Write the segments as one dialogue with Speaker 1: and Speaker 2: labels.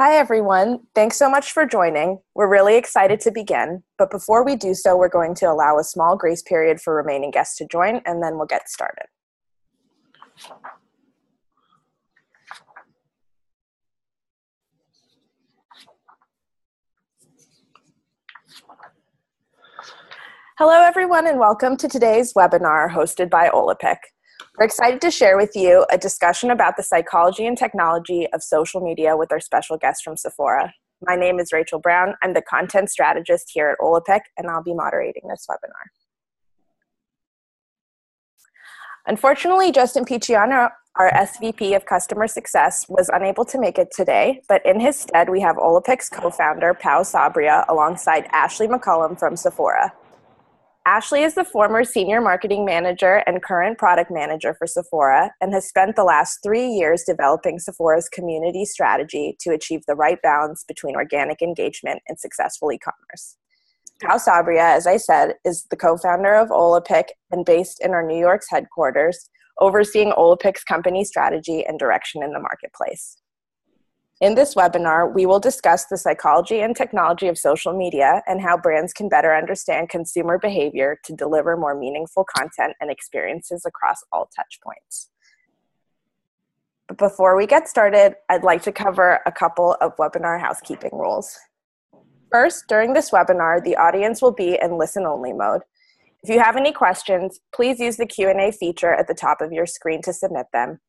Speaker 1: Hi, everyone. Thanks so much for joining. We're really excited to begin, but before we do so, we're going to allow a small grace period for remaining guests to join, and then we'll get started. Hello, everyone, and welcome to today's webinar hosted by Olapik. We're excited to share with you a discussion about the psychology and technology of social media with our special guest from Sephora. My name is Rachel Brown. I'm the content strategist here at Olapik, and I'll be moderating this webinar. Unfortunately, Justin Picciano, our SVP of Customer Success, was unable to make it today, but in his stead, we have Olapik's co-founder, Pau Sabria, alongside Ashley McCullum from Sephora. Ashley is the former senior marketing manager and current product manager for Sephora and has spent the last 3 years developing Sephora's community strategy to achieve the right balance between organic engagement and successful e-commerce. Pau Sabria, as I said, is the co-founder of Olapik and based in our New York's headquarters, overseeing Olapik's company strategy and direction in the marketplace. In this webinar, we will discuss the psychology and technology of social media and how brands can better understand consumer behavior to deliver more meaningful content and experiences across all touchpoints. But before we get started, I'd like to cover a couple of webinar housekeeping rules. First, during this webinar, the audience will be in listen-only mode. If you have any questions, please use the Q&A feature at the top of your screen to submit them.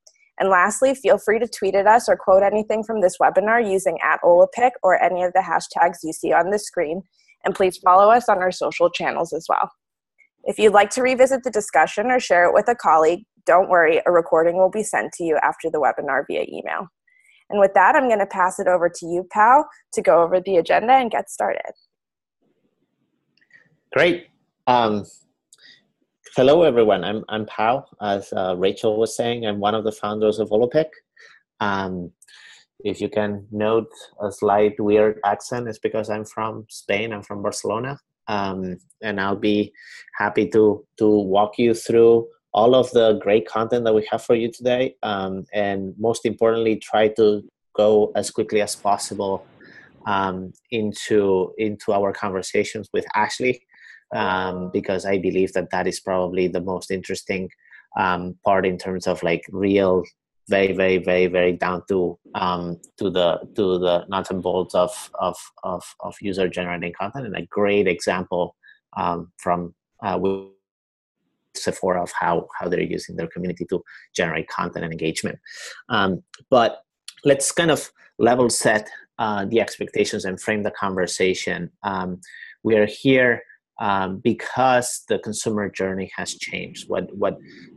Speaker 1: And lastly, feel free to tweet at us or quote anything from this webinar using @Olapik or any of the hashtags you see on the screen. And please follow us on our social channels as well. If you'd like to revisit the discussion or share it with a colleague, don't worry, a recording will be sent to you after the webinar via email. And with that, I'm going to pass it over to you, Pau, to go over the agenda and get started.
Speaker 2: Great. Hello, everyone. I'm Pau. As Rachel was saying, I'm one of the founders of Olapik. If you can note a slight weird accent, it's because I'm from Spain. I'm from Barcelona. And I'll be happy to walk you through all of the great content that we have for you today. And most importantly, try to go as quickly as possible into our conversations with Ashley. Because I believe that is probably the most interesting part in terms of like real, very, very, very, very down to the nuts and bolts of user generating content, and a great example from with Sephora of how they're using their community to generate content and engagement. But let's kind of level set the expectations and frame the conversation. We are here because the consumer journey has changed. What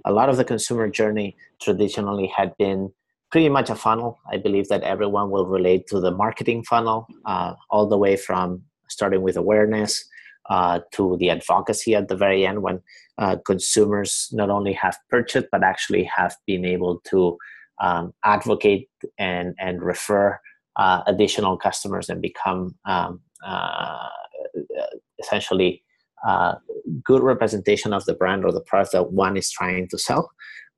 Speaker 2: a lot of the consumer journey traditionally had been pretty much a funnel. I believe that everyone will relate to the marketing funnel, all the way from starting with awareness to the advocacy at the very end, when consumers not only have purchased but actually have been able to advocate and refer additional customers and become essentially good representation of the brand or the product that one is trying to sell.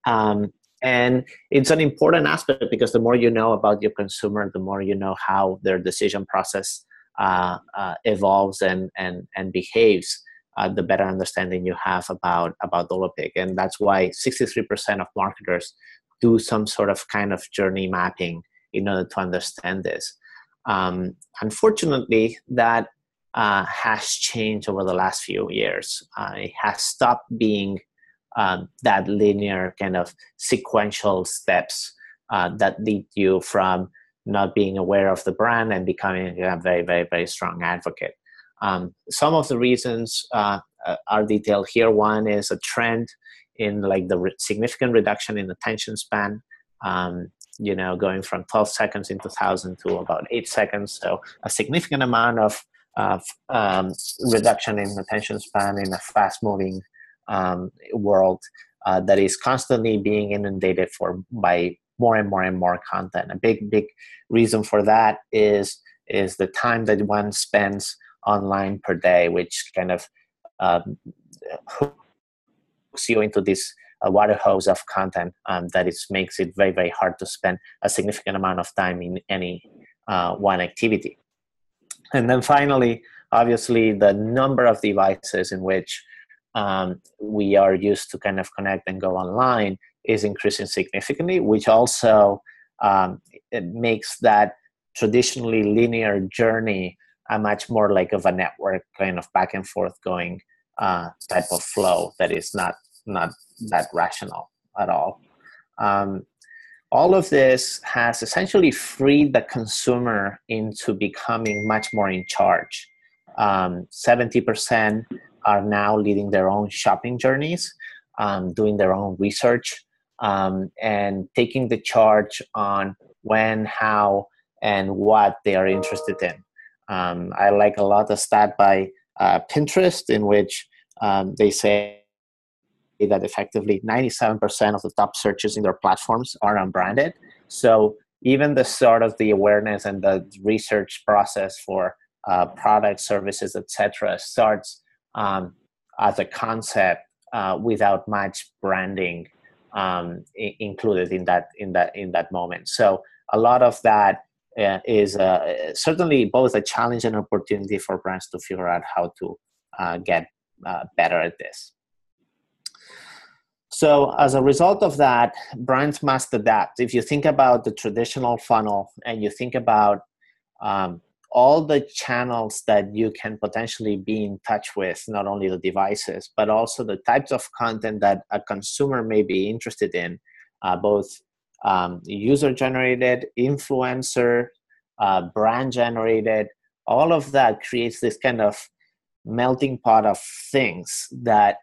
Speaker 2: And it's an important aspect because the more you know about your consumer, the more you know how their decision process evolves and behaves, the better understanding you have about Olapik. And that's why 63% of marketers do some sort of kind of journey mapping in order to understand this. Unfortunately, that has changed over the last few years. It has stopped being that linear kind of sequential steps that lead you from not being aware of the brand and becoming a very, very, very strong advocate. Some of the reasons are detailed here. One is a trend in like the significant reduction in attention span. Going from 12 seconds in 2000 to about 8 seconds. So a significant amount of reduction in attention span in a fast-moving world that is constantly being inundated by more and more and more content. A big reason for that is the time that one spends online per day, which kind of hooks you into this water hose of content that makes it very, very hard to spend a significant amount of time in any one activity. And then finally, obviously, the number of devices in which we are used to kind of connect and go online is increasing significantly, which also it makes that traditionally linear journey a much more like of a network kind of back and forth going type of flow that is not that rational at all. All of this has essentially freed the consumer into becoming much more in charge. 70% are now leading their own shopping journeys, doing their own research, and taking the charge on when, how, and what they are interested in. I like a lot of stat by Pinterest, in which they say that effectively 97% of the top searches in their platforms are unbranded. So even the sort of the awareness and the research process for products, services, etc., starts as a concept without much branding included in that moment. So a lot of that is certainly both a challenge and opportunity for brands to figure out how to get better at this. So as a result of that, brands must adapt. If you think about the traditional funnel and you think about all the channels that you can potentially be in touch with, not only the devices, but also the types of content that a consumer may be interested in, both user-generated, influencer, brand-generated, all of that creates this kind of melting pot of things that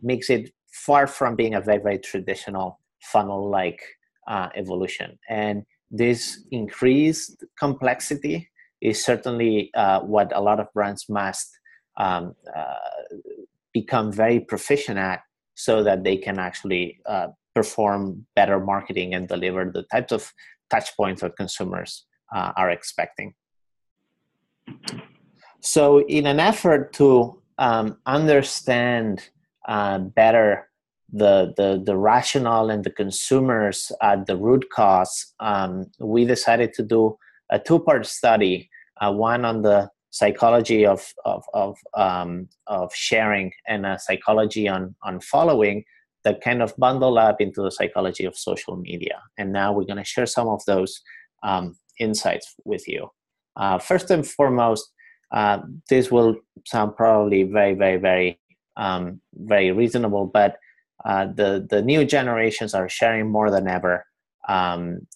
Speaker 2: makes it far from being a very, very traditional funnel-like evolution. And this increased complexity is certainly what a lot of brands must become very proficient at, so that they can actually perform better marketing and deliver the types of touch points that consumers are expecting. So in an effort to understand better the rationale and the consumers at the root cause, we decided to do a two-part study, one on the psychology of sharing and a psychology on following, that kind of bundle up into the psychology of social media. And now we're going to share some of those insights with you. First and foremost, this will sound probably very, very, very, very reasonable, but the new generations are sharing more than ever.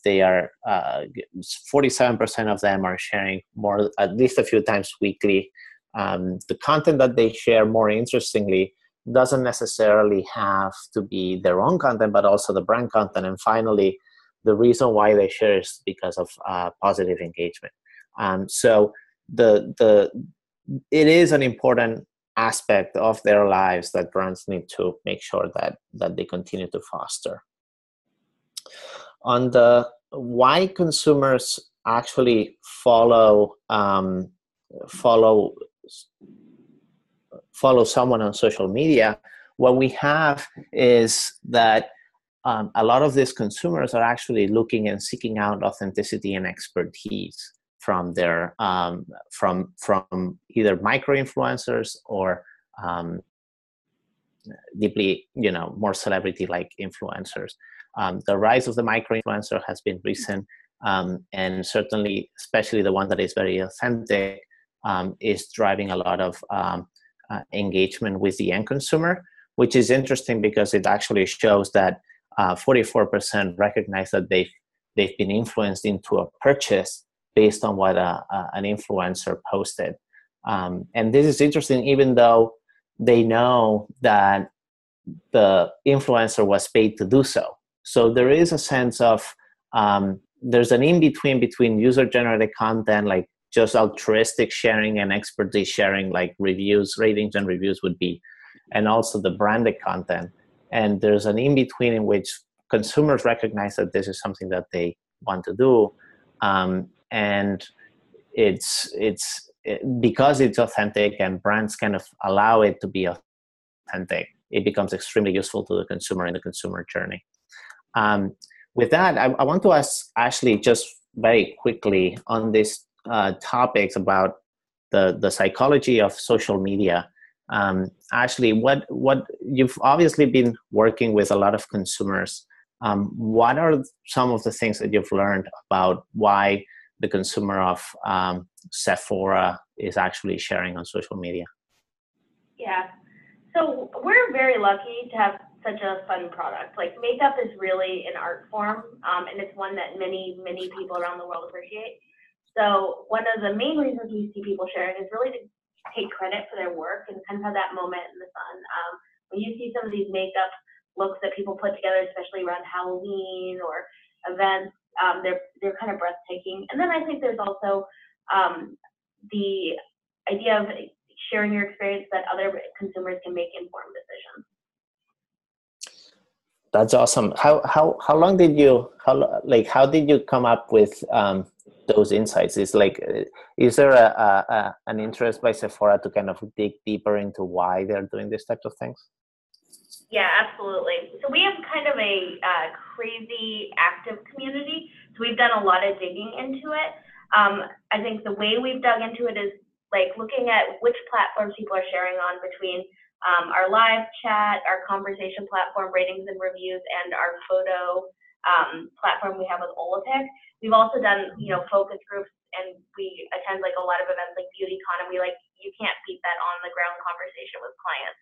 Speaker 2: They are 47% of them are sharing more, at least a few times weekly. The content that they share, more interestingly, doesn't necessarily have to be their own content, but also the brand content. And finally, the reason why they share is because of positive engagement. So it is an important aspect of their lives that brands need to make sure that they continue to foster. On the why consumers actually follow someone on social media, what we have is that a lot of these consumers are actually looking and seeking out authenticity and expertise from their from either micro influencers or deeply, more celebrity-like influencers. The rise of the micro influencer has been recent, and certainly, especially the one that is very authentic, is driving a lot of engagement with the end consumer, which is interesting because it actually shows that 44% recognize that they've been influenced into a purchase based on what an influencer posted. And this is interesting, even though they know that the influencer was paid to do so. So there is a sense of, there's an in-between between user-generated content, like just altruistic sharing, and expertise sharing, like reviews, ratings and reviews would be, and also the branded content. And there's an in-between in which consumers recognize that this is something that they want to do. And it's because it's authentic and brands kind of allow it to be authentic, it becomes extremely useful to the consumer in the consumer journey. With that, I want to ask Ashley, just very quickly on these topics about the psychology of social media. Ashley, what you've obviously been working with a lot of consumers. What are some of the things that you've learned about why the consumer of Sephora is actually sharing on social media?
Speaker 3: Yeah, so we're very lucky to have such a fun product. Like, makeup is really an art form, and it's one that many people around the world appreciate. So one of the main reasons we see people sharing is really to take credit for their work and kind of have that moment in the sun. When you see some of these makeup looks that people put together, especially around Halloween or events, they're kind of breathtaking. And then I think there's also the idea of sharing your experience that other consumers can make informed decisions.
Speaker 2: That's awesome. How long did you how did you come up with those insights? Is there an interest by Sephora to kind of dig deeper into why they're doing this type of things?
Speaker 3: Yeah, absolutely. So we have kind of a crazy active community. So we've done a lot of digging into it. I think the way we've dug into it is like looking at which platforms people are sharing on between our live chat, our conversation platform, ratings and reviews, and our photo platform we have with Olaplex. We've also done, focus groups, and we attend like a lot of events like BeautyCon, and you can't beat that on the ground conversation with clients,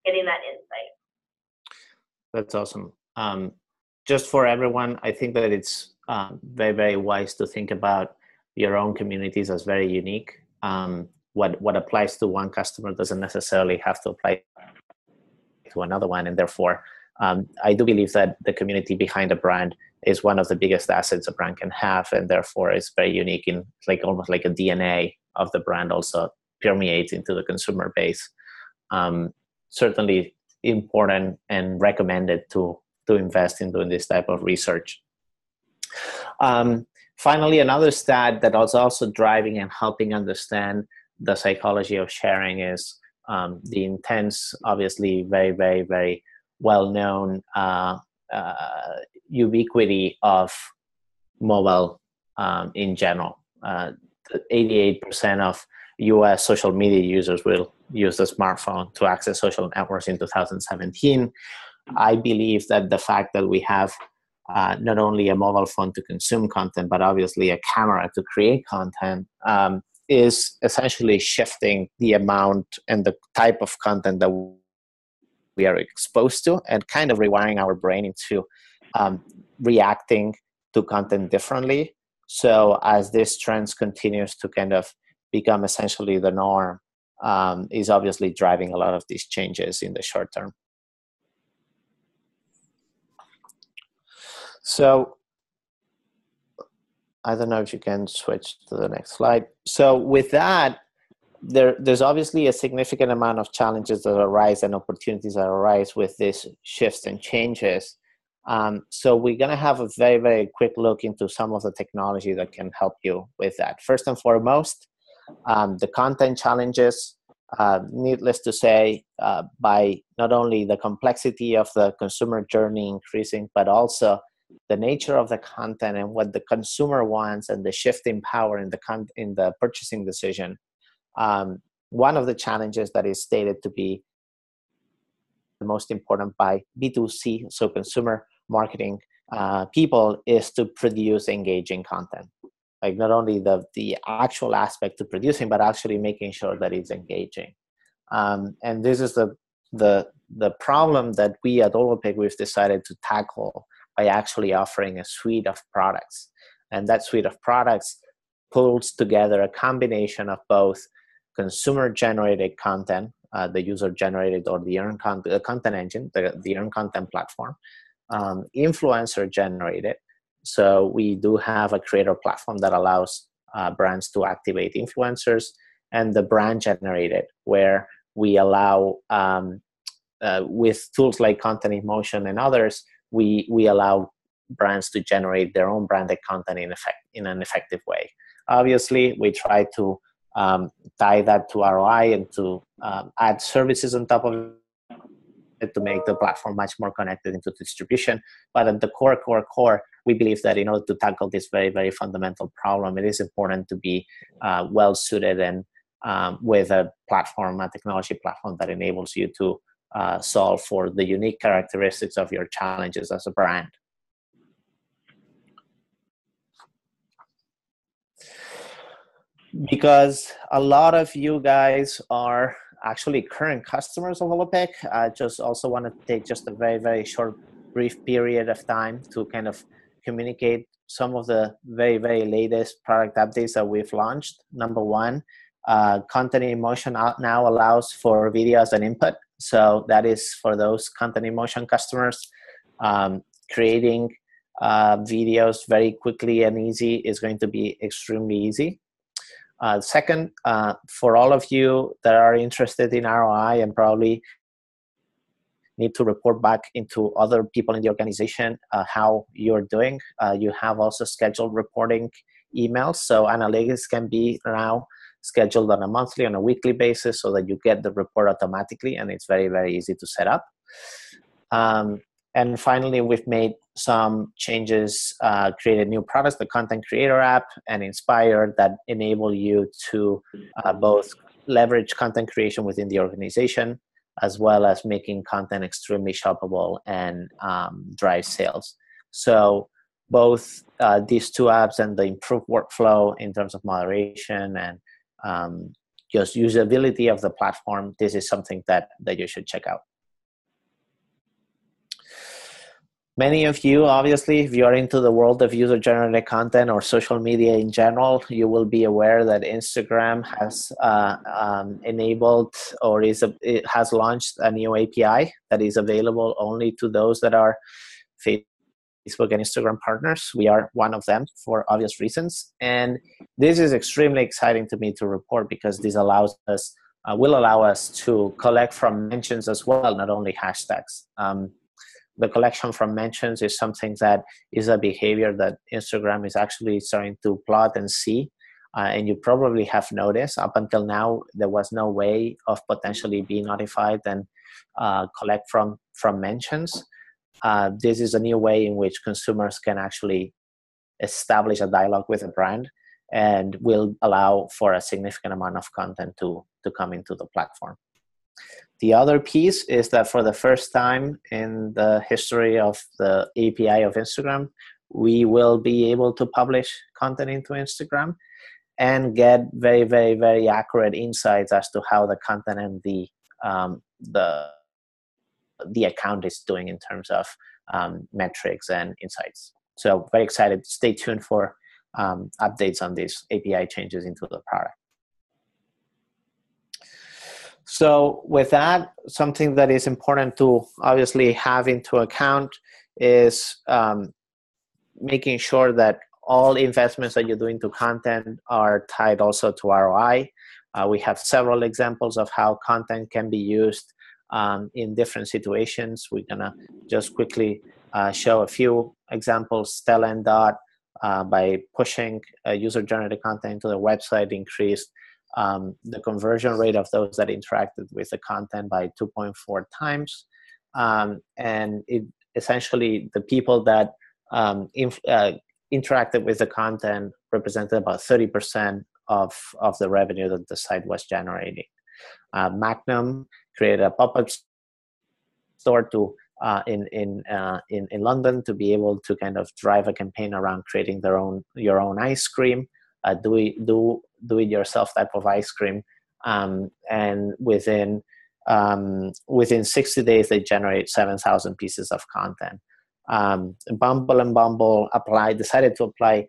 Speaker 3: getting that insight.
Speaker 2: That's awesome. Just for everyone, I think that it's very, very wise to think about your own communities as very unique. What applies to one customer doesn't necessarily have to apply to another one, and therefore I do believe that the community behind a brand is one of the biggest assets a brand can have, and therefore it's very unique in almost like a DNA of the brand also permeates into the consumer base. Certainly important and recommended to invest in doing this type of research. Finally, another stat that was also driving and helping understand the psychology of sharing is the intense, obviously very, very, very well-known ubiquity of mobile in general. 88% of US social media users will use a smartphone to access social networks in 2017. I believe that the fact that we have not only a mobile phone to consume content, but obviously a camera to create content, is essentially shifting the amount and the type of content that we are exposed to, and kind of rewiring our brain into reacting to content differently. So as this trend continues to kind of become essentially the norm, is obviously driving a lot of these changes in the short term. So I don't know if you can switch to the next slide. So with that, there's obviously a significant amount of challenges that arise and opportunities that arise with these shifts and changes. So we're going to have a very, very quick look into some of the technology that can help you with that. First and foremost, the content challenges, needless to say, by not only the complexity of the consumer journey increasing, but also the nature of the content and what the consumer wants and the shift in power in the purchasing decision. One of the challenges that is stated to be the most important by B2C, so consumer marketing people, is to produce engaging content. Like not only the actual aspect to producing, but actually making sure that it's engaging. And this is the problem that we at Olaplex we've decided to tackle by actually offering a suite of products. And that suite of products pulls together a combination of both consumer-generated content, the user-generated or the earned content engine, the earned content platform, influencer-generated. So we do have a creator platform that allows brands to activate influencers, and the brand-generated, where we allow, with tools like Content in Motion and others, we allow brands to generate their own branded content in an effective way. Obviously, we try to tie that to ROI and to add services on top of to make the platform much more connected into distribution. But at the core, we believe that in order to tackle this very, very fundamental problem, it is important to be well suited and with a platform, a technology platform that enables you to solve for the unique characteristics of your challenges as a brand. Because a lot of you guys are actually current customers of Holopic, I just also want to take just a very, very short, brief period of time to kind of communicate some of the very, very latest product updates that we've launched. Number one, Content in Motion now allows for video as an input. So that is for those Content in Motion customers. Creating videos very quickly and easy is going to be extremely easy. Second, for all of you that are interested in ROI and probably need to report back into other people in the organization how you're doing, you have also scheduled reporting emails. So analytics can be now scheduled on a monthly, on a weekly basis so that you get the report automatically, and it's very, very easy to set up. And finally, we've made some changes, created new products, the Content Creator app and Inspire, that enable you to both leverage content creation within the organization, as well as making content extremely shoppable and drive sales. So both these two apps and the improved workflow in terms of moderation and just usability of the platform, this is something that you should check out. Many of you, obviously, if you are into the world of user-generated content or social media in general, you will be aware that Instagram has enabled or it has launched a new API that is available only to those that are Facebook and Instagram partners. We are one of them for obvious reasons. And this is extremely exciting to me to report, because this allows us, will allow us to collect from mentions as well, not only hashtags. The collection from mentions is something that is a behavior that Instagram is actually starting to plot and see. And you probably have noticed up until now, there was no way of potentially being notified and collect from mentions. This is a new way in which consumers can actually establish a dialogue with a brand, and will allow for a significant amount of content to come into the platform. The other piece is that for the first time in the history of the API of Instagram, we will be able to publish content into Instagram and get very, very, very accurate insights as to how the content and the account is doing in terms of metrics and insights. So very excited. Stay tuned for updates on these API changes into the product. So with that, something that is important to obviously have into account is making sure that all investments that you do into content are tied also to ROI. We have several examples of how content can be used in different situations. We're gonna just quickly show a few examples. Stella and Dot, by pushing user-generated content into the website, increased the conversion rate of those that interacted with the content by 2.4 times. And it essentially, the people that interacted with the content represented about 30% of the revenue that the site was generating. Magnum created a pop-up store to in London to be able to kind of drive a campaign around creating your own ice cream, do it yourself type of ice cream, and within 60 days they generate 7,000 pieces of content. Bumble and Bumble decided to apply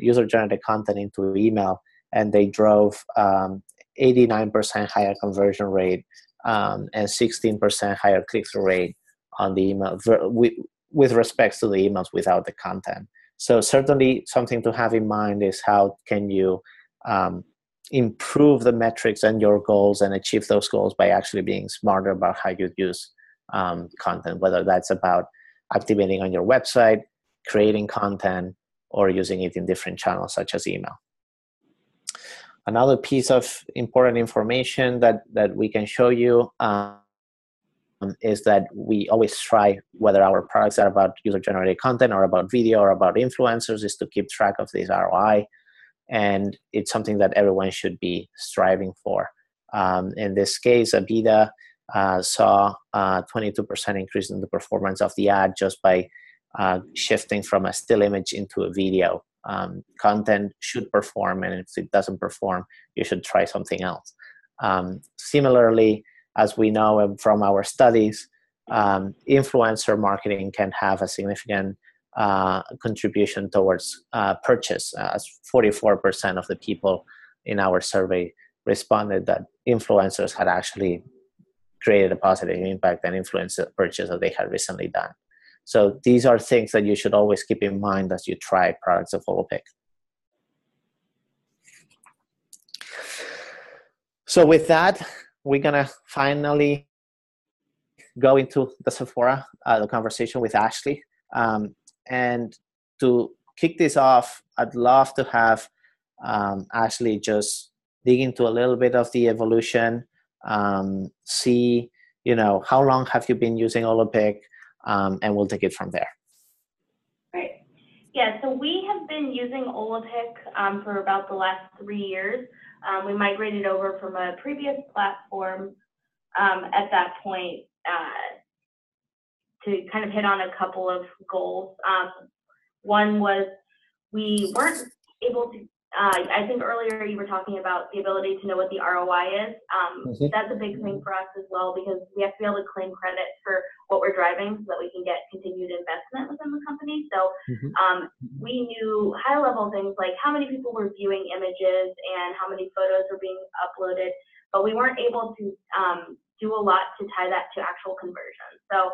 Speaker 2: user-generated content into email, and they drove 89% higher conversion rate and 16% higher click-through rate on the email with respect to the emails without the content. So certainly something to have in mind is how can you improve the metrics and your goals and achieve those goals by actually being smarter about how you use content, whether that's about activating on your website, creating content, or using it in different channels such as email. Another piece of important information that we can show you is that we always try, whether our products are about user-generated content or about video or about influencers, is to keep track of this ROI. And it's something that everyone should be striving for. In this case, Avida saw a 22% increase in the performance of the ad just by shifting from a still image into a video. Content should perform, and if it doesn't perform, you should try something else. Similarly, as we know from our studies, influencer marketing can have a significant contribution towards purchase. As 44% of the people in our survey responded that influencers had actually created a positive impact and influenced the purchase that they had recently done. So these are things that you should always keep in mind as you try products of Holopic. So with that, we're gonna finally go into the Sephora, the conversation with Ashley. And to kick this off, I'd love to have Ashley just dig into a little bit of the evolution, see, how long have you been using Holopic, and we'll take it from there.
Speaker 3: Great. Yeah, so we have been using Holopic for about the last 3 years. We migrated over from a previous platform at that point to kind of hit on a couple of goals. One was we weren't able to, I think earlier you were talking about the ability to know what the ROI is. That's a big thing for us as well, because we have to be able to claim credit for what we're driving so that we can get continued investment within the company. So we knew high level things like how many people were viewing images and how many photos were being uploaded, but we weren't able to do a lot to tie that to actual conversion. So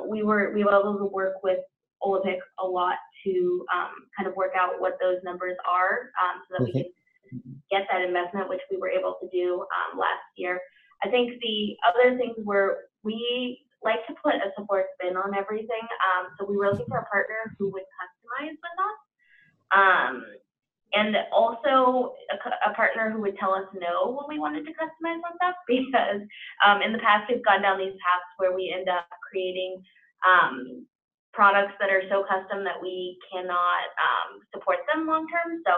Speaker 3: we were able to work with Holopic a lot to kind of work out what those numbers are so that we can get that investment, which we were able to do last year. I think the other things were we like to put a support spin on everything. So we were looking for a partner who would customize with us. And also a partner who would tell us no when we wanted to customize on stuff, because in the past we've gone down these paths where we end up creating products that are so custom that we cannot support them long term. So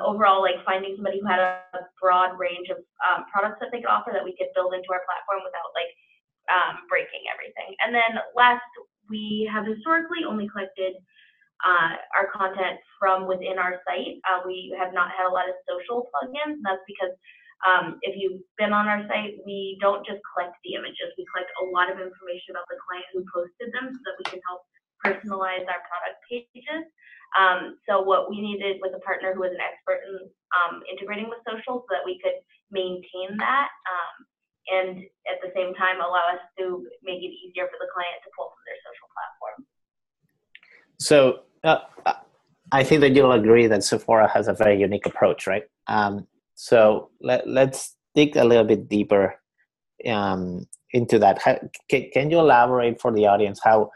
Speaker 3: overall, like finding somebody who had a broad range of products that they could offer that we could build into our platform without like breaking everything. And then last, we have historically only collected our content from within our site. We have not had a lot of social plugins. That's because if you've been on our site, we don't just collect the images. We collect a lot of information about the client who posted them so that we can help personalize our product pages. So what we needed was a partner who was an expert in integrating with social so that we could maintain that and at the same time allow us to make it easier for the client to pull from their social platform.
Speaker 2: So I think that you'll agree that Sephora has a very unique approach, right? So let's dig a little bit deeper into that. Can you elaborate for the audience how,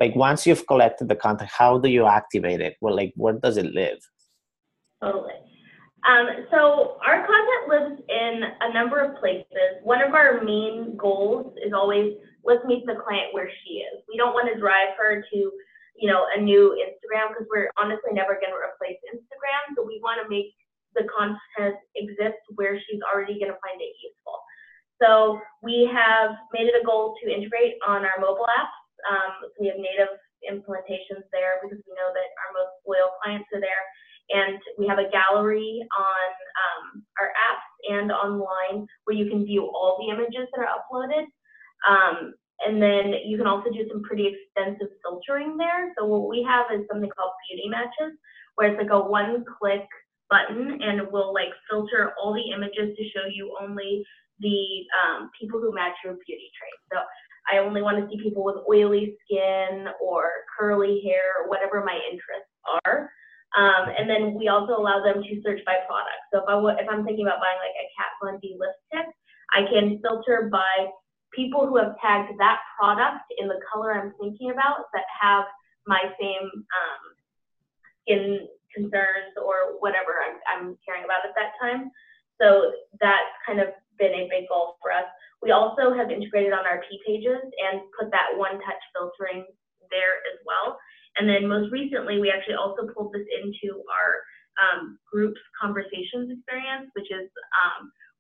Speaker 2: like, once you've collected the content, how do you activate it? Well, like, where does it live?
Speaker 3: Totally. So our content lives in a number of places. One of our main goals is always, let's meet the client where she is. We don't want to drive her to, a new Instagram, because we're honestly never going to replace Instagram. So we want to make the content exist where she's already going to find it useful. So we have made it a goal to integrate on our mobile apps. We have native implementations there because we know that our most loyal clients are there. And we have a gallery on our apps and online where you can view all the images that are uploaded. And then you can also do some pretty extensive filtering there. So what we have is something called beauty matches, where it's like a one-click button and it will like filter all the images to show you only the people who match your beauty traits. So I only want to see people with oily skin or curly hair or whatever my interests are. And then we also allow them to search by product. So if I'm thinking about buying like a Kat Von D lipstick, I can filter by people who have tagged that product in the color I'm thinking about that have my same skin concerns or whatever I'm caring about at that time. So that's kind of been a big goal for us. We also have integrated on our P pages and put that one-touch filtering there as well. And then most recently, we actually also pulled this into our groups conversations experience, which is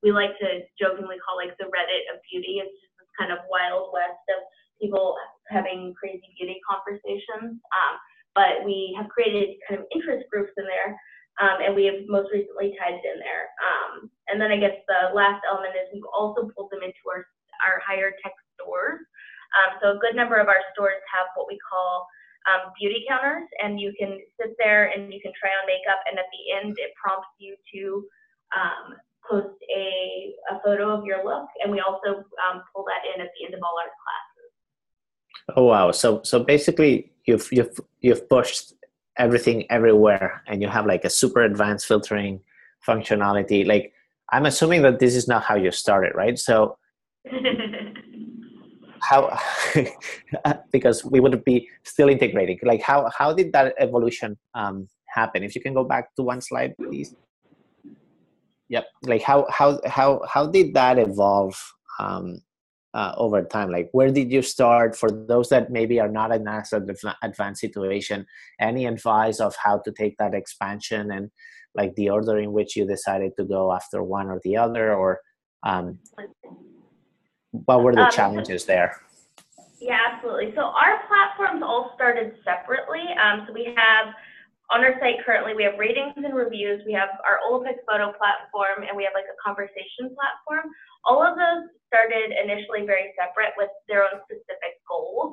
Speaker 3: we like to jokingly call like the Reddit of beauty. It's just this kind of wild west of people having crazy beauty conversations. But we have created kind of interest groups in there, and we have most recently tied it in there. And then I guess the last element is we've also pulled them into our higher tech stores. So a good number of our stores have what we call beauty counters, and you can sit there and you can try on makeup, and at the end it prompts you to post a photo of your look, and we also pull that in at the end of all our classes.
Speaker 2: Oh wow! So basically, you've pushed everything everywhere, and you have like a super advanced filtering functionality. Like, I'm assuming that this is not how you started, right? So how because we would be still integrating. Like, how did that evolution happen? If you can go back to one slide, please. Yep. Like how did that evolve over time? Like, where did you start? For those that maybe are not in as advanced situation, any advice of how to take that expansion and like the order in which you decided to go after one or the other, or what were the challenges there?
Speaker 3: Yeah, absolutely. So our platforms all started separately. So we have on our site currently, we have ratings and reviews, we have our Olaplex photo platform, and we have like a conversation platform. All of those started initially very separate with their own specific goals.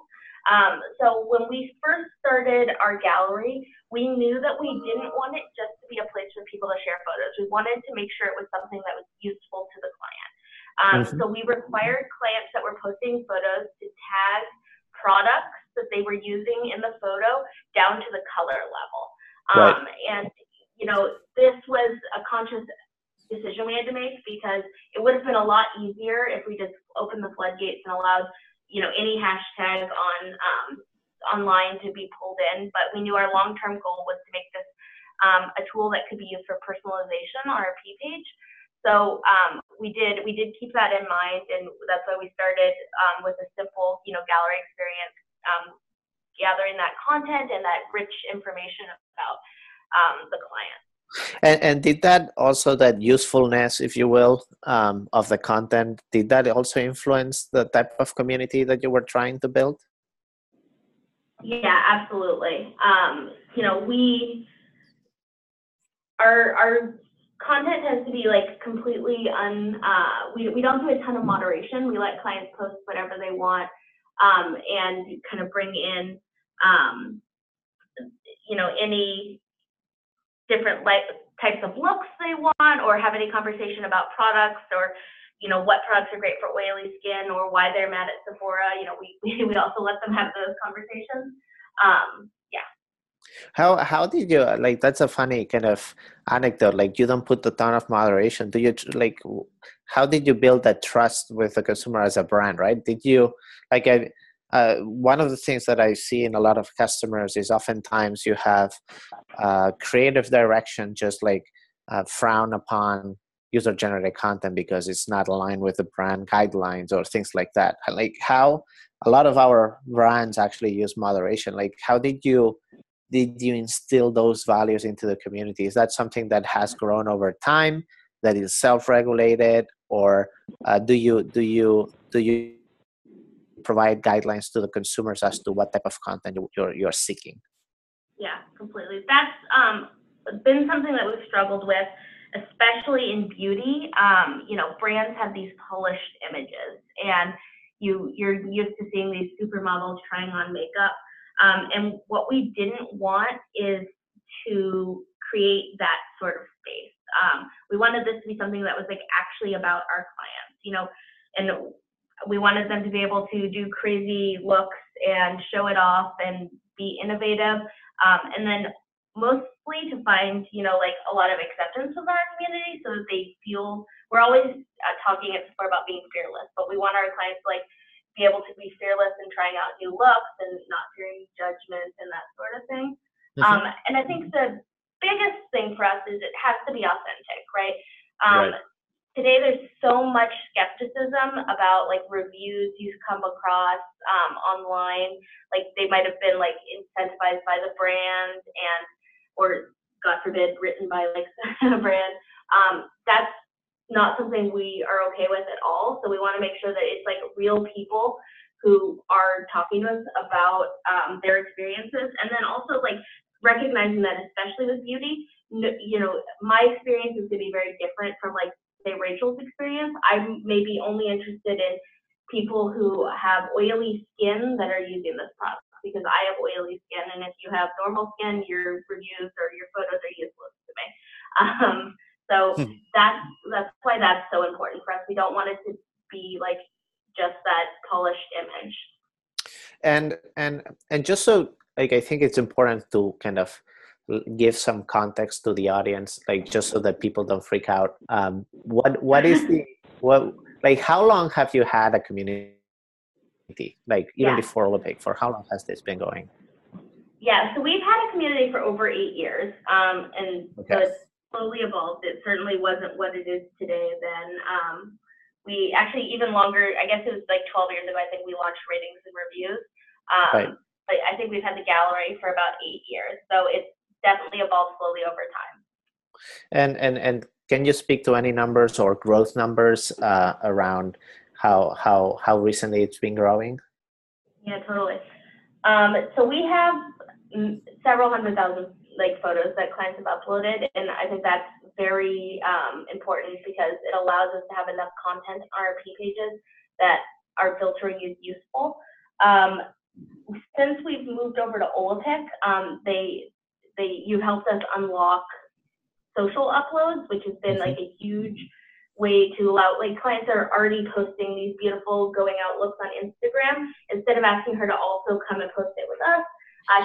Speaker 3: So when we first started our gallery, we knew that we didn't want it just to be a place for people to share photos. We wanted to make sure it was something that was useful to the client. So we required clients that were posting photos to tag products that they were using in the photo down to the color level.
Speaker 2: Right.
Speaker 3: And, you know, this was a conscious decision we had to make, because it would have been a lot easier if we just opened the floodgates and allowed, you know, any hashtag on online to be pulled in. But we knew our long-term goal was to make this a tool that could be used for personalization on our P page. So we did keep that in mind, and that's why we started with a simple, you know, gallery experience, gathering that content and that rich information about the client.
Speaker 2: And did that also, that usefulness, if you will, of the content, did that also influence the type of community that you were trying to build?
Speaker 3: Yeah, absolutely. You know, our content tends to be like completely we don't do a ton of moderation. We let clients post whatever they want, and kind of bring in you know, any different types of looks they want, or have any conversation about products, or, you know, what products are great for oily skin, or why they're mad at Sephora. You know, we also let them have those conversations. Yeah.
Speaker 2: How did you, like, that's a funny kind of anecdote, like you don't put a ton of moderation. Do you, like, how did you build that trust with the consumer as a brand, right? Did you, like, one of the things that I see in a lot of customers is oftentimes you have creative direction just like frown upon user-generated content because it's not aligned with the brand guidelines or things like that. Like, how a lot of our brands actually use moderation. Like, how did you instill those values into the community? Is that something that has grown over time, that is self-regulated, or do you provide guidelines to the consumers as to what type of content you're seeking?
Speaker 3: Yeah, completely. That's been something that we've struggled with, especially in beauty. You know, brands have these polished images, and you're used to seeing these supermodels trying on makeup. And what we didn't want is to create that sort of space. We wanted this to be something that was like actually about our clients, you know, and we wanted them to be able to do crazy looks and show it off and be innovative. And then mostly to find, you know, like a lot of acceptance with our community, so that they feel, we're always talking at Sephora about being fearless, but we want our clients to like be able to be fearless in trying out new looks and not fearing judgment and that sort of thing. Mm-hmm. And I think the biggest thing for us is it has to be authentic, right? Right. today there's so much skepticism about like reviews you come across online. Like they might have been like incentivized by the brand or God forbid, written by like a brand. That's not something we are okay with at all. So we want to make sure that it's like real people who are talking to us about their experiences, and then also like recognizing that, especially with beauty, you know, my experience is going to be very different from like say Rachel's experience. I'm maybe only interested in people who have oily skin that are using this product, because I have oily skin, and if you have normal skin, your reviews or your photos are useless to me. So that's why that's so important for us. We don't want it to be like just that polished image.
Speaker 2: And just so, like, I think it's important to kind of give some context to the audience, like just so that people don't freak out. What is like how long have you had a community? Like even before Olympic, for how long has this been going?
Speaker 3: Yeah, so we've had a community for over 8 years, and so it's slowly evolved. It certainly wasn't what it is today then. We actually, even longer, I guess it was like 12 years ago, I think we launched ratings and reviews. But I think we've had the gallery for about 8 years. So it's definitely evolved slowly over time.
Speaker 2: And can you speak to any numbers or growth numbers around how recently it's been growing?
Speaker 3: Yeah, totally. So we have several 100,000 like photos that clients have uploaded, and I think that's very important because it allows us to have enough content on our P pages that our filtering is useful. Since we've moved over to Olaplex, you helped us unlock social uploads, which has been like a huge way to allow, like clients are already posting these beautiful going out looks on Instagram. Instead of asking her to also come and post it with us,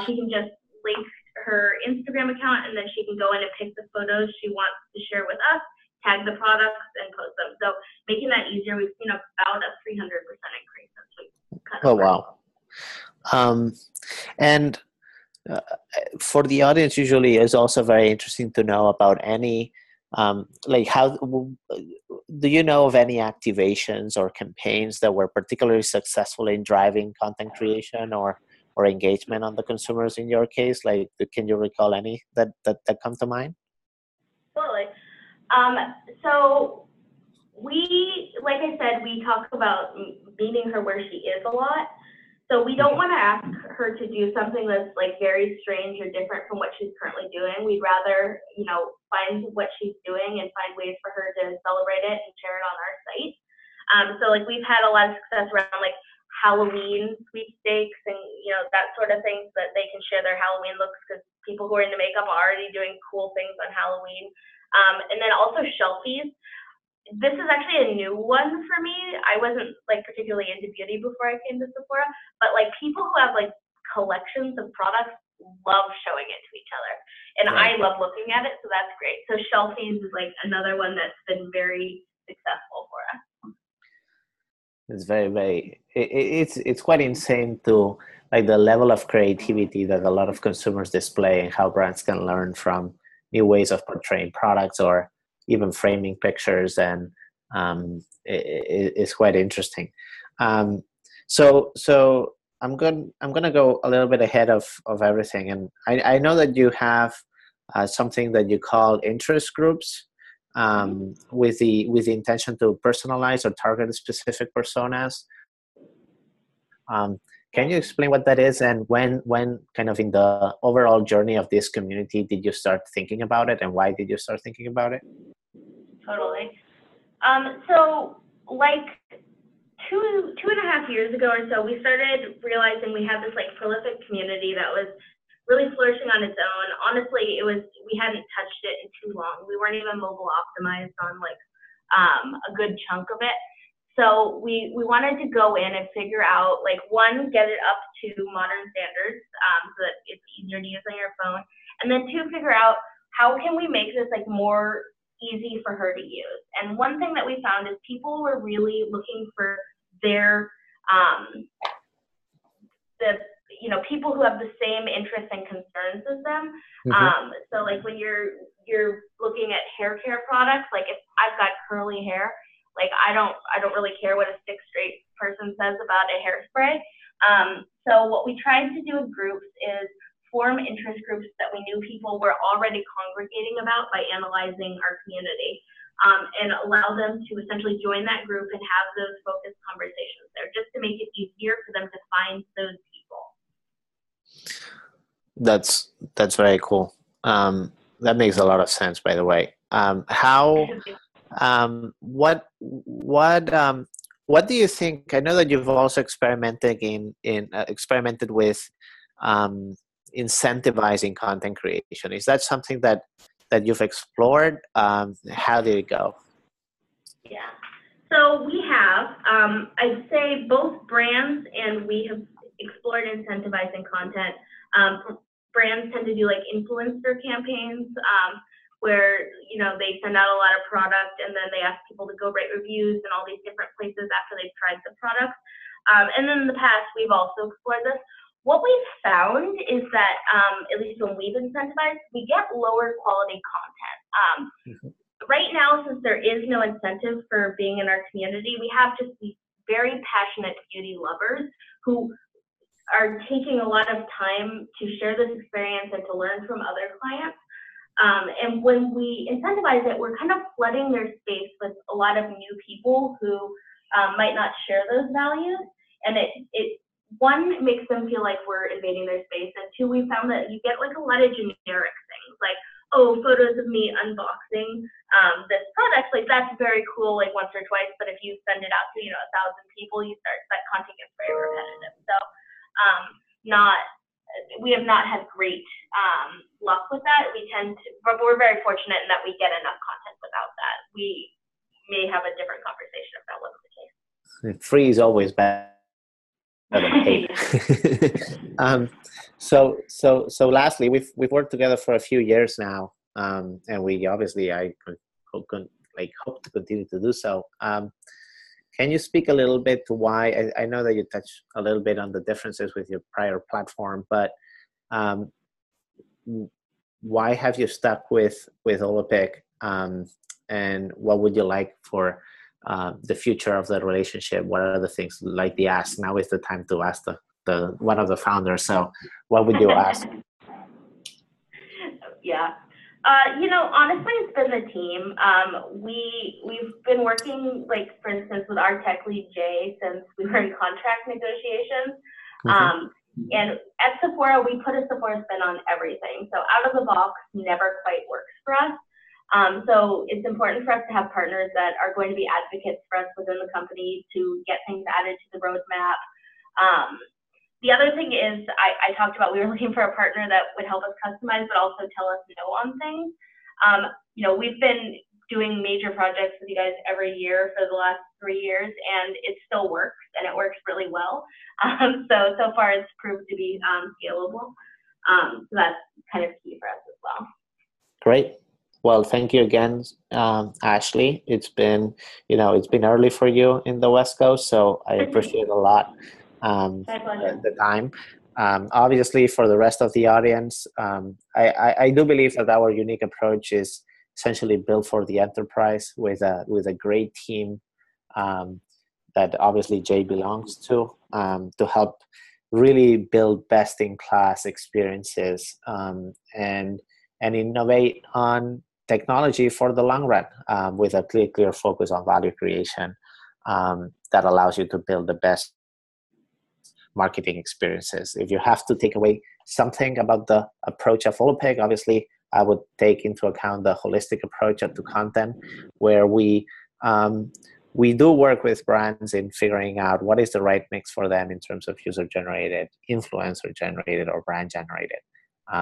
Speaker 3: she can just link her Instagram account, and then she can go in and pick the photos she wants to share with us, tag the products, and post them. So making that easier, we've seen about a 300% increase since we cut over.
Speaker 2: Wow. And for the audience, usually is also very interesting to know about any, like how, do you know of any activations or campaigns that were particularly successful in driving content creation or engagement on the consumers in your case? Like, can you recall any that come to mind?
Speaker 3: Totally. So we, like I said, we talk about meeting her where she is a lot. So we don't want to ask her to do something that's like very strange or different from what she's currently doing. We'd rather, you know, find what she's doing and find ways for her to celebrate it and share it on our site. So like we've had a lot of success around like Halloween sweepstakes and, you know, that sort of things, that they can share their Halloween looks, because people who are into makeup are already doing cool things on Halloween. And then also shelfies. This is actually a new one for me. I wasn't like particularly into beauty before I came to Sephora, but like people who have like collections of products love showing it to each other, and I love looking at it, so that's great. So shelfies is like another one that's been very successful for us.
Speaker 2: It's very it's quite insane to like the level of creativity that a lot of consumers display and how brands can learn from new ways of portraying products or even framing pictures, and it's quite interesting. So I'm gonna go a little bit ahead of everything, and I know that you have something that you call interest groups, with the intention to personalize or target specific personas. Can you explain what that is, and when kind of in the overall journey of this community did you start thinking about it, and why did you start thinking about it?
Speaker 3: Totally. So like two and a half years ago or so, we started realizing we had this like prolific community that was really flourishing on its own. Honestly, we hadn't touched it in too long. We weren't even mobile optimized on like a good chunk of it. So we wanted to go in and figure out, like, one, get it up to modern standards so that it's easier to use on your phone, and then two, figure out how can we make this like more easy for her to use. And one thing that we found is people were really looking for their people who have the same interests and concerns as them. So like when you're looking at hair care products, like if I've got curly hair, like I don't really care what a sixth grade person says about a hairspray. So what we tried to do with groups is form interest groups that we knew people were already congregating about by analyzing our community, and allow them to essentially join that group and have those focused conversations there, just to make it easier for them to find those people.
Speaker 2: That's very cool. That makes a lot of sense, by the way. What do you think? I know that you've also experimented experimented with incentivizing content creation. Is that something that you've explored? How did it go?
Speaker 3: Yeah, so we have, I'd say both brands and we have explored incentivizing content. Brands tend to do like influencer campaigns, where they send out a lot of product and then they ask people to go rate reviews in all these different places after they've tried the product. And then in the past, we've also explored this. What we've found is that, at least when we've incentivized, we get lower quality content. Right now, since there is no incentive for being in our community, we have just these very passionate beauty lovers who are taking a lot of time to share this experience and to learn from other clients. And when we incentivize it, we're kind of flooding their space with a lot of new people who might not share those values. And it one, makes them feel like we're invading their space. And two, we found that you get like a lot of generic things, like, oh, photos of me unboxing this product. Like that's very cool, like once or twice. But if you send it out to, 1,000 people, that content gets very repetitive. So we have not had great luck with that. But we're very fortunate in that we get enough content without that. We may have a different conversation if that wasn't the case.
Speaker 2: Free is always better than paid. So lastly, we've worked together for a few years now, and we obviously I hope to continue to do so. Can you speak a little bit to why? I know that you touched a little bit on the differences with your prior platform, but why have you stuck with Holopic, and what would you like for the future of the relationship? What are the things like the ask? Now is the time to ask the one of the founders. So what would you ask?
Speaker 3: Yeah. Honestly, it's been the team. We've been working, like, for instance, with our tech lead, Jay, since we were in contract negotiations. And at Sephora, we put a Sephora spin on everything. So out of the box never quite works for us. So it's important for us to have partners that are going to be advocates for us within the company to get things added to the roadmap. The other thing is, I talked about, we were looking for a partner that would help us customize, but also tell us no on things. We've been doing major projects with you guys every year for the last 3 years, and it still works, and it works really well. So far it's proved to be scalable. So that's kind of key for us as well.
Speaker 2: Great. Well, thank you again, Ashley. It's been early for you in the West Coast, so I appreciate a lot the time. Obviously, for the rest of the audience, I do believe that our unique approach is essentially built for the enterprise with a great team that obviously Jay belongs to help really build best-in-class experiences and innovate on technology for the long run, with a clear focus on value creation that allows you to build the best marketing experiences. If you have to take away something about the approach of Holopic, obviously I would take into account the holistic approach to content, where we do work with brands in figuring out what is the right mix for them in terms of user-generated, influencer-generated, or brand-generated.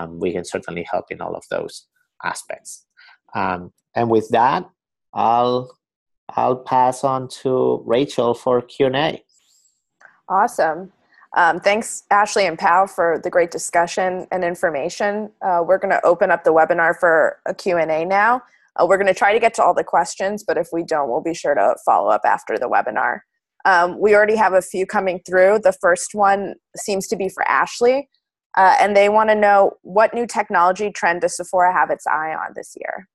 Speaker 2: We can certainly help in all of those aspects. And with that, I'll pass on to Rachel for Q&A.
Speaker 1: Awesome. Thanks, Ashley and Pao, for the great discussion and information. We're going to open up the webinar for a Q&A now. We're going to try to get to all the questions, but if we don't, we'll be sure to follow up after the webinar. We already have a few coming through. The first one seems to be for Ashley, and they want to know, what new technology trend does Sephora have its eye on this year?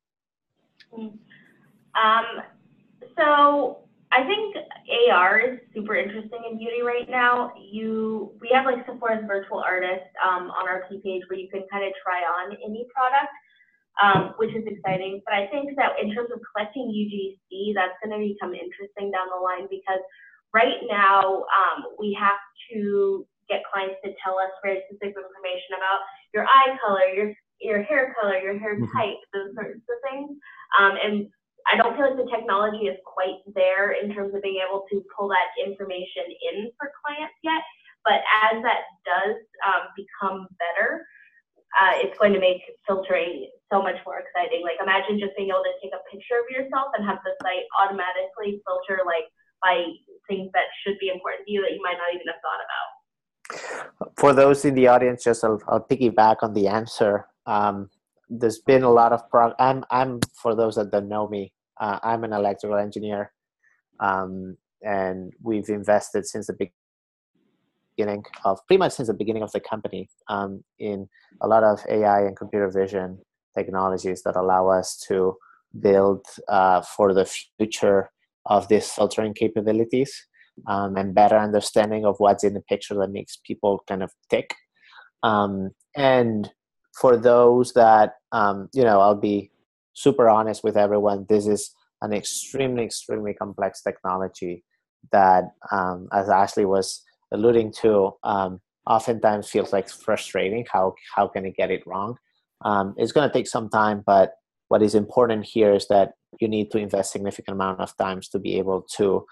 Speaker 3: So I think AR is super interesting in beauty right now. We have like Sephora's virtual artist on our key page where you can kind of try on any product, which is exciting. But I think that in terms of collecting UGC, that's going to become interesting down the line, because right now we have to get clients to tell us very specific information about your eye color, your hair color, your hair type, those sorts of things. And I don't feel like the technology is quite there in terms of being able to pull that information in for clients yet. But as that does become better, it's going to make filtering so much more exciting. Like, imagine just being able to take a picture of yourself and have the site automatically filter like by things that should be important to you that you might not even have thought about.
Speaker 2: For those in the audience, just I'll piggyback on the answer. There's been a lot of I'm for those that don't know me, I'm an electrical engineer, and we've invested since the pretty much since the beginning of the company in a lot of AI and computer vision technologies that allow us to build for the future of these filtering capabilities, and better understanding of what's in the picture that makes people kind of tick. And for those that, I'll be super honest with everyone, this is an extremely, extremely complex technology that, as Ashley was alluding to, oftentimes feels like frustrating. How can it get it wrong? It's going to take some time, but what is important here is that you need to invest significant amount of times to be able to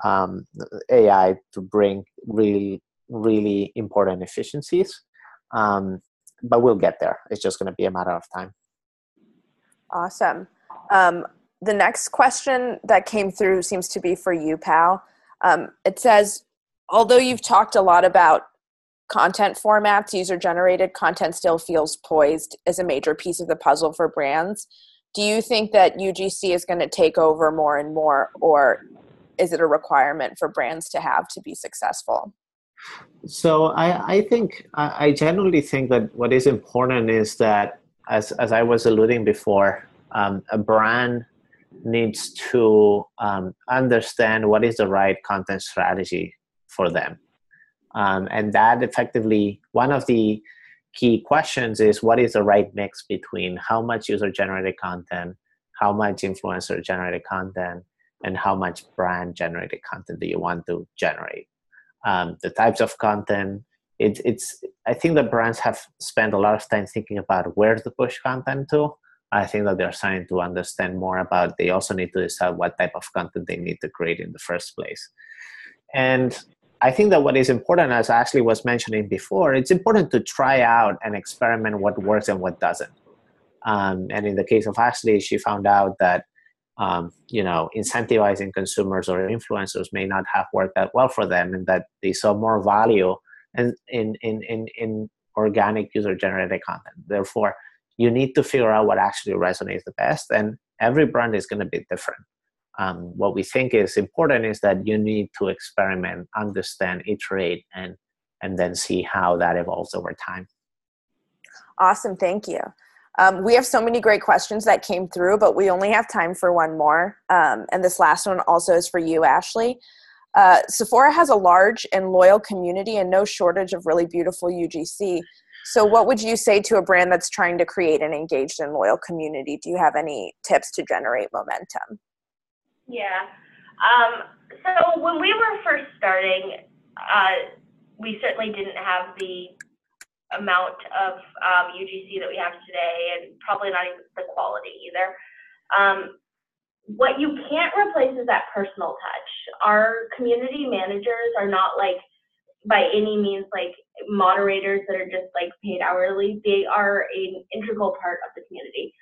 Speaker 2: AI to bring really, really important efficiencies. But we'll get there. It's just going to be a matter of time.
Speaker 1: Awesome. The next question that came through seems to be for you, Pal. It says, although you've talked a lot about content formats, user-generated content still feels poised as a major piece of the puzzle for brands. Do you think that UGC is going to take over more and more, or is it a requirement for brands to have to be successful?
Speaker 2: So I think, I generally think that what is important is that, as I was alluding before, a brand needs to understand what is the right content strategy for them. And that effectively, one of the key questions is, what is the right mix between how much user-generated content, how much influencer-generated content, and how much brand-generated content do you want to generate? The types of content, I think that brands have spent a lot of time thinking about where to push content to. I think that they're starting to understand more about, they also need to decide what type of content they need to create in the first place. And I think that what is important, as Ashley was mentioning before, it's important to try out and experiment what works and what doesn't. And in the case of Ashley, she found out that incentivizing consumers or influencers may not have worked that well for them, and that they saw more value in organic user-generated content. Therefore, you need to figure out what actually resonates the best, and every brand is going to be different. What we think is important is that you need to experiment, understand, iterate, and then see how that evolves over time.
Speaker 1: Awesome, thank you. We have so many great questions that came through, but we only have time for one more. And this last one also is for you, Ashley. Sephora has a large and loyal community and no shortage of really beautiful UGC. So what would you say to a brand that's trying to create an engaged and loyal community? Do you have any tips to generate momentum?
Speaker 3: Yeah. So when we were first starting, we certainly didn't have the amount of UGC that we have today, and probably not even the quality either. What you can't replace is that personal touch. Our community managers are not like by any means like moderators that are just like paid hourly. They are an integral part of the community.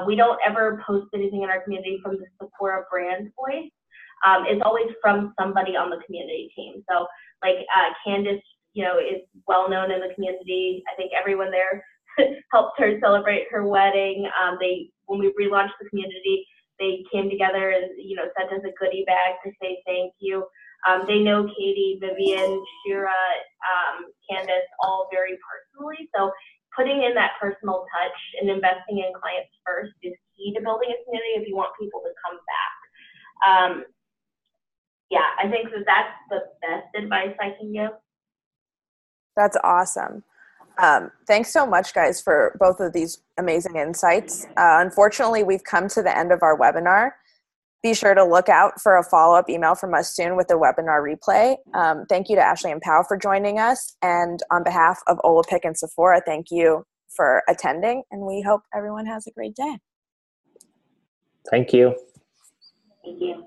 Speaker 3: We don't ever post anything in our community from the Sephora brand voice. It's always from somebody on the community team. So like Candace, is well known in the community. I think everyone there helped her celebrate her wedding. When we relaunched the community, they came together and sent us a goodie bag to say thank you. They know Katie, Vivian, Shira, Candace, all very personally. So putting in that personal touch and investing in clients first is key to building a community if you want people to come back. Yeah, I think that's the best advice I can give.
Speaker 1: That's awesome. Thanks so much, guys, for both of these amazing insights. Unfortunately, we've come to the end of our webinar. Be sure to look out for a follow-up email from us soon with the webinar replay. Thank you to Ashley and Pao for joining us. And on behalf of Olapic and Sephora, thank you for attending. And we hope everyone has a great day.
Speaker 2: Thank you.
Speaker 3: Thank you.